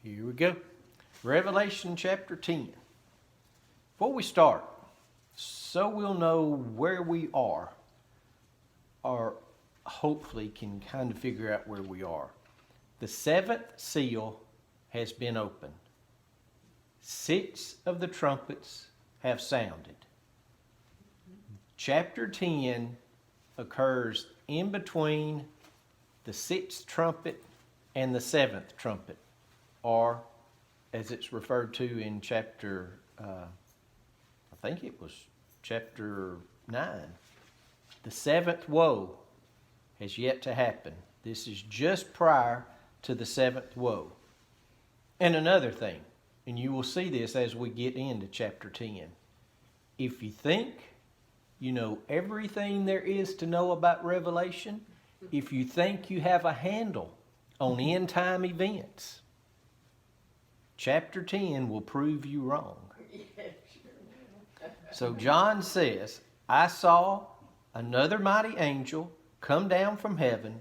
Here we go. Revelation chapter 10. Before we start, so we'll know where we are, or hopefully can kind of figure out where we are. The seventh seal has been opened. 6 of the trumpets have sounded. Chapter 10 occurs in between the 6th trumpet and the 7th trumpet, or as it's referred to in chapter, I think it was chapter 9. The 7th woe has yet to happen. This is just prior to the 7th woe. And another thing, and you will see this as we get into chapter 10. If you think you know everything there is to know about Revelation, if you think you have a handle on end time events, chapter 10 will prove you wrong. So John says, I saw another mighty angel come down from heaven,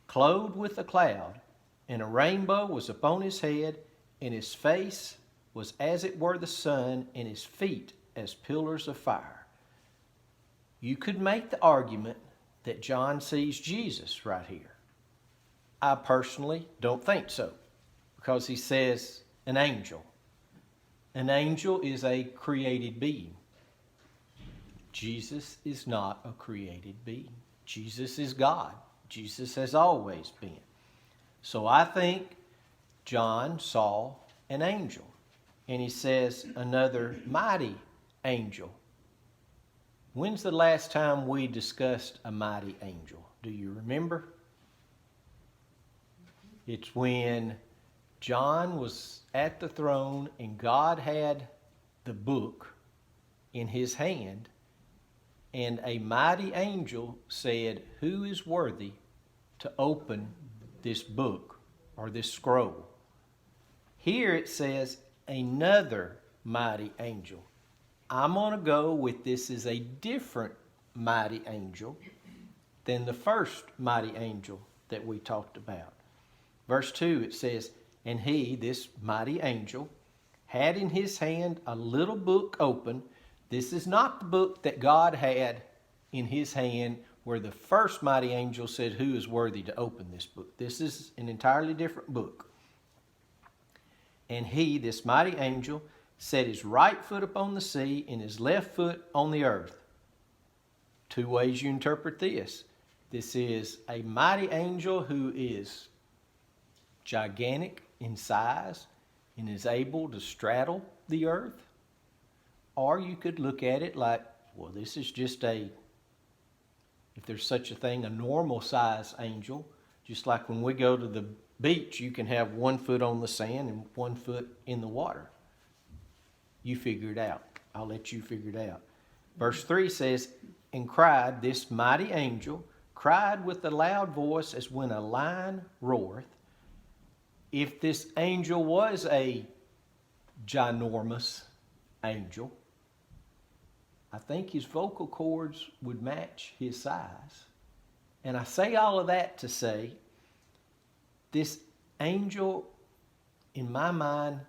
clothed with a cloud, and a rainbow was upon his head, and his face was as it were the sun, and his feet as pillars of fire. You could make the argument that John sees Jesus right here. I personally don't think so, because he says an angel. An angel is a created being. Jesus is not a created being. Jesus is God. Jesus has always been. So I think John saw an angel. And he says another mighty angel. When's the last time we discussed a mighty angel? Do you remember? It's when John was at the throne and God had the book in his hand, and a mighty angel said, who is worthy to open this book or this scroll? Here it says another mighty angel. I'm going to go with this is a different mighty angel than the first mighty angel that we talked about. Verse 2, it says, and he, this mighty angel, had in his hand a little book open. This is not the book that God had in his hand where the first mighty angel said, who is worthy to open this book? This is an entirely different book. And he, this mighty angel, set his right foot upon the sea and his left foot on the earth. 2 ways you interpret this. This is a mighty angel who is gigantic in size and is able to straddle the earth. Or you could look at it like, well, this is just if there's such a thing, a normal size angel. Just like when we go to the beach, you can have 1 foot on the sand and 1 foot in the water. You figure it out. I'll let you figure it out. Verse 3 says, and cried, this mighty angel cried with a loud voice as when a lion roareth. If this angel was a ginormous angel, I think his vocal cords would match his size. And I say all of that to say, this angel, in my mind,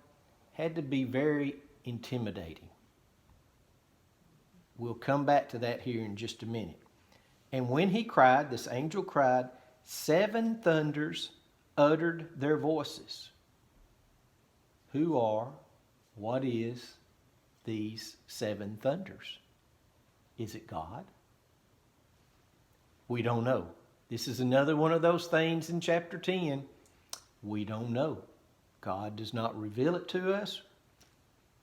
had to be very intimidating. We'll come back to that here in just a minute. And when he cried, this angel cried, 7 thunders uttered their voices. Who are, what is these 7 thunders? Is it God? We don't know. This is another one of those things in chapter 10. We don't know. God does not reveal it to us.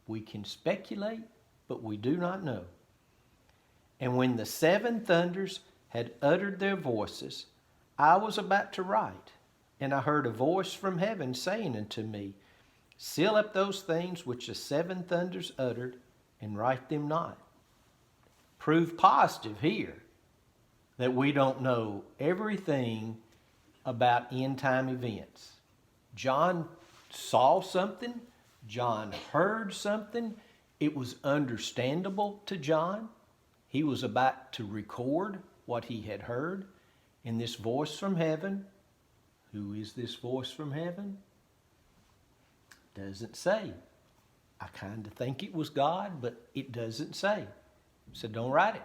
We can speculate, but we do not know. And when the 7 thunders had uttered their voices, I was about to write, and I heard a voice from heaven saying unto me, seal up those things which the 7 thunders uttered, and write them not. Proof positive here that we don't know everything about end time events. John saw something. John heard something. It was understandable to John. He was about to record what he had heard. And this voice from heaven, who is this voice from heaven? Doesn't say. I kind of think it was God, but it doesn't say. So don't write it.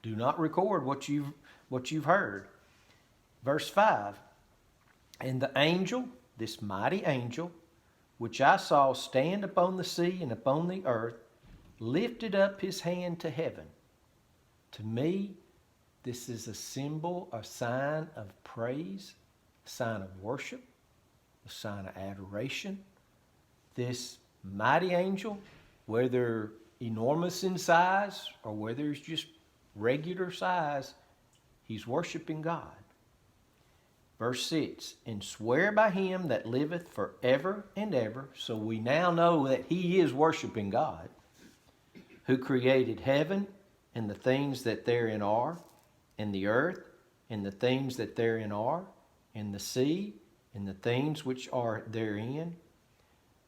Do not record what you've heard. Verse 5, and the angel, this mighty angel, which I saw stand upon the sea and upon the earth, lifted up his hand to heaven. To me, this is a symbol, a sign of praise, a sign of worship, a sign of adoration. This mighty angel, whether enormous in size or whether it's just regular size, he's worshiping God. Verse 6, and swear by him that liveth forever and ever. So we now know that he is worshiping God, who created heaven and the things that therein are, and the earth and the things that therein are, and the sea and the things which are therein,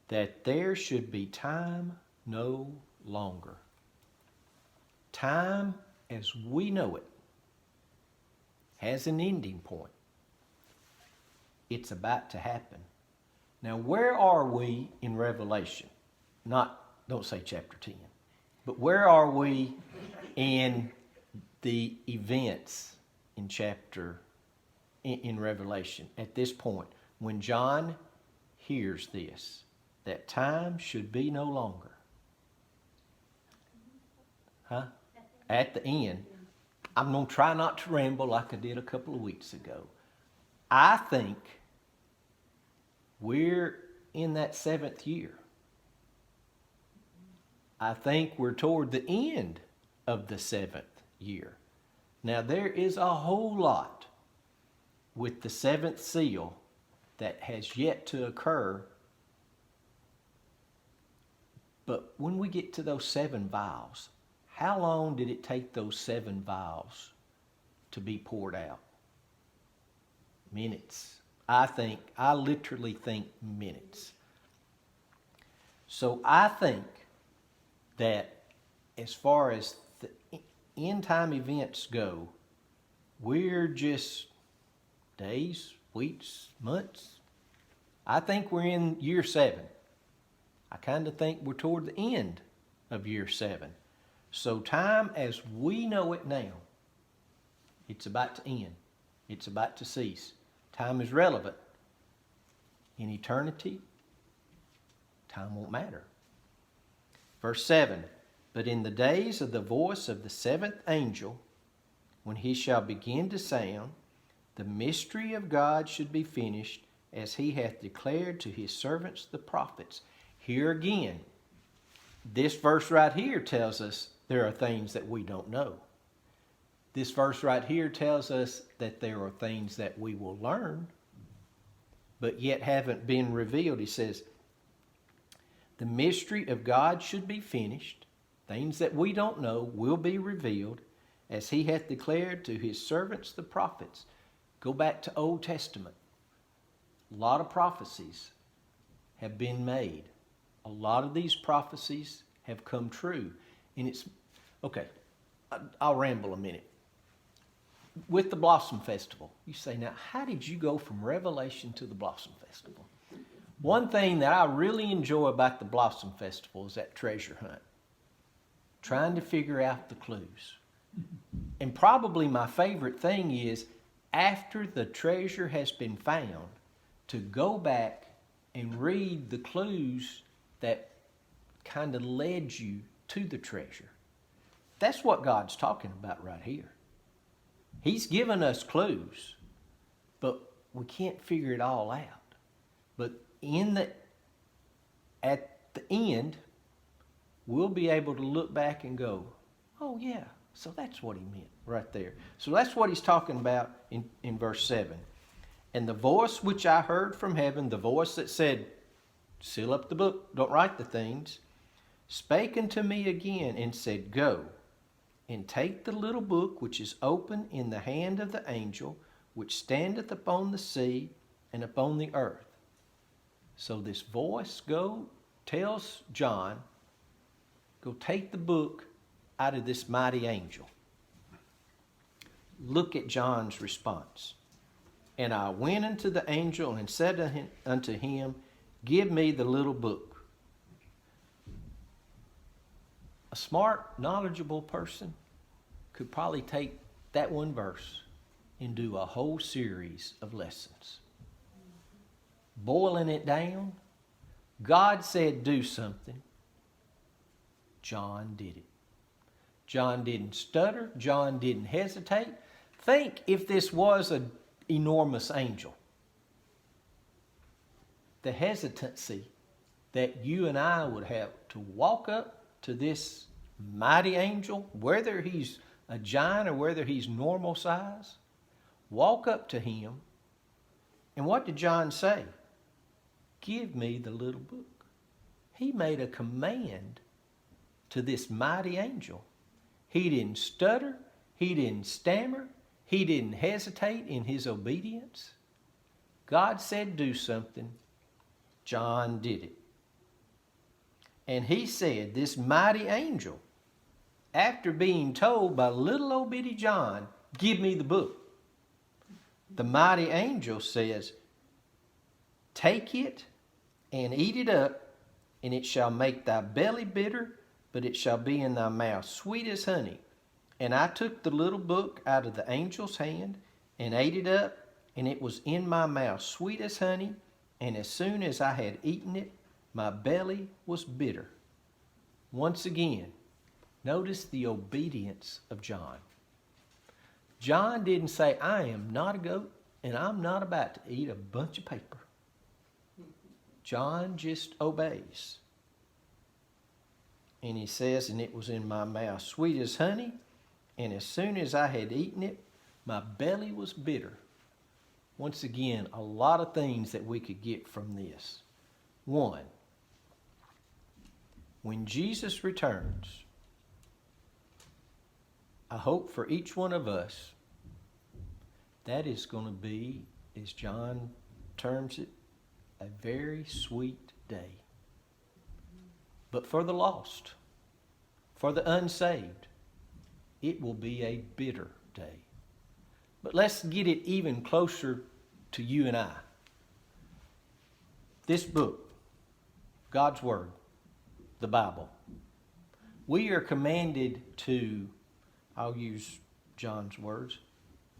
that there should be time no longer. Time as we know it has an ending point. It's about to happen. Now, where are we in Revelation? Don't say chapter 10, but where are we in the events in Revelation at this point when John hears this, that time should be no longer? At the end. I'm going to try not to ramble like I did a couple of weeks ago. I think we're in that 7th year. I think we're toward the end of the 7th year. Now, there is a whole lot with the 7th seal that has yet to occur. But when we get to those 7 vials, how long did it take those 7 vials to be poured out? Minutes. I literally think minutes. So I think that as far as the end time events go, we're just days, weeks, months. I think we're in year 7. I kind of think we're toward the end of year 7. So time as we know it now, it's about to end. It's about to cease. Time is relevant. In eternity, time won't matter. Verse 7, but in the days of the voice of the 7th angel, when he shall begin to sound, the mystery of God should be finished, as he hath declared to his servants the prophets. Here again, this verse right here tells us there are things that we don't know. This verse right here tells us that there are things that we will learn, but yet haven't been revealed. He says, the mystery of God should be finished. Things that we don't know will be revealed, as he hath declared to his servants the prophets. Go back to Old Testament. A lot of prophecies have been made. A lot of these prophecies have come true. And it's, okay, I'll ramble a minute. With the Blossom Festival, you say, now, how did you go from Revelation to the Blossom Festival? One thing that I really enjoy about the Blossom Festival is that treasure hunt. Trying to figure out the clues. And probably my favorite thing is, after the treasure has been found, to go back and read the clues that kind of led you to the treasure. That's what God's talking about right here. He's given us clues, but we can't figure it all out. But at the end, we'll be able to look back and go, oh yeah, so that's what he meant right there. So that's what he's talking about in verse 7. And the voice which I heard from heaven, the voice that said, seal up the book, don't write the things, spake unto me again and said, go, and take the little book which is open in the hand of the angel, which standeth upon the sea and upon the earth. So this voice tells John, go take the book out of this mighty angel. Look at John's response. And I went unto the angel and said unto him, Give me the little book. A smart, knowledgeable person could probably take that one verse and do a whole series of lessons. Boiling it down, God said do something. John did it. John didn't stutter. John didn't hesitate. Think if this was an enormous angel. The hesitancy that you and I would have to walk up to this mighty angel, whether he's a giant or whether he's normal size, walk up to him. And what did John say? Give me the little book. He made a command to this mighty angel. He didn't stutter. He didn't stammer. He didn't hesitate in his obedience. God said do something. John did it. And he said, this mighty angel, after being told by little old bitty John, give me the book. The mighty angel says, take it and eat it up, and it shall make thy belly bitter, but it shall be in thy mouth sweet as honey. And I took the little book out of the angel's hand and ate it up, and it was in my mouth sweet as honey. And as soon as I had eaten it, my belly was bitter. Once again, notice the obedience of John. John didn't say, I am not a goat, and I'm not about to eat a bunch of paper. John just obeys. And he says, and it was in my mouth sweet as honey, and as soon as I had eaten it, my belly was bitter. Once again, a lot of things that we could get from this. One, when Jesus returns, I hope for each one of us, that is going to be, as John terms it, a very sweet day. But for the lost, for the unsaved, it will be a bitter day. But let's get it even closer to you and I. This book, God's Word, the Bible, we are commanded to, I'll use John's words,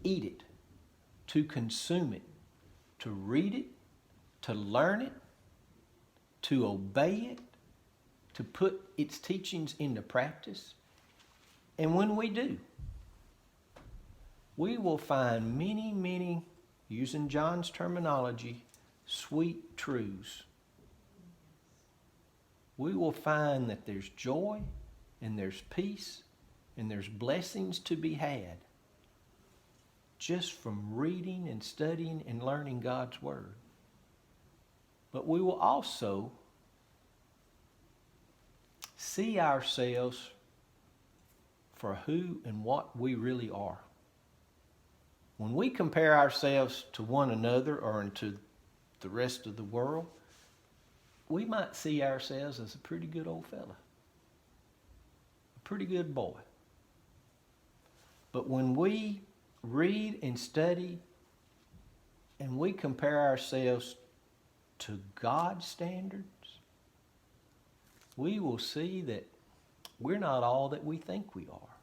eat it, to consume it, to read it, to learn it, to obey it, to put its teachings into practice. And when we do, we will find many, many, using John's terminology, sweet truths. We will find that there's joy and there's peace and there's blessings to be had just from reading and studying and learning God's Word. But we will also see ourselves for who and what we really are. When we compare ourselves to one another or to the rest of the world, we might see ourselves as a pretty good old fella, a pretty good boy. But when we read and study and we compare ourselves to God's standards, we will see that we're not all that we think we are.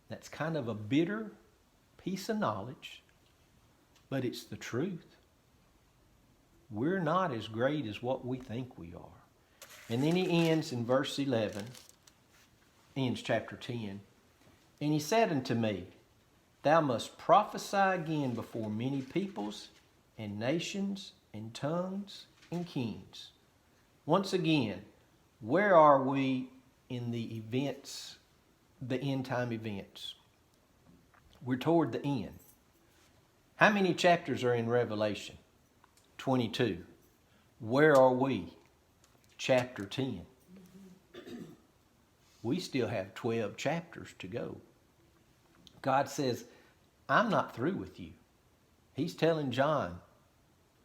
That's kind of a bitter piece of knowledge, but it's the truth. We're not as great as what we think we are. And then he ends in verse 11, ends chapter 10. And he said unto me, thou must prophesy again before many peoples and nations and tongues and kings. Once again, where are we in the events, the end time events? We're toward the end. How many chapters are in Revelation? 22. Where are we? Chapter 10. We still have 12 chapters to go. God says, I'm not through with you. He's telling John,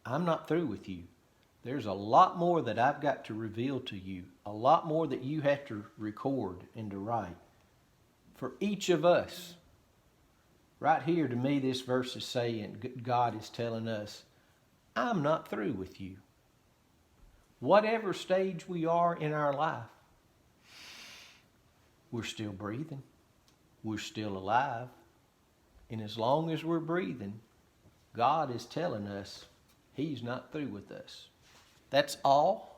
I'm not through with you. There's a lot more that I've got to reveal to you. A lot more that you have to record and to write. For each of us, right here to me this verse is saying, God is telling us, I'm not through with you. whatever stage we are in our life, we're still breathing. We're still alive. And as long as we're breathing, God is telling us He's not through with us. That's all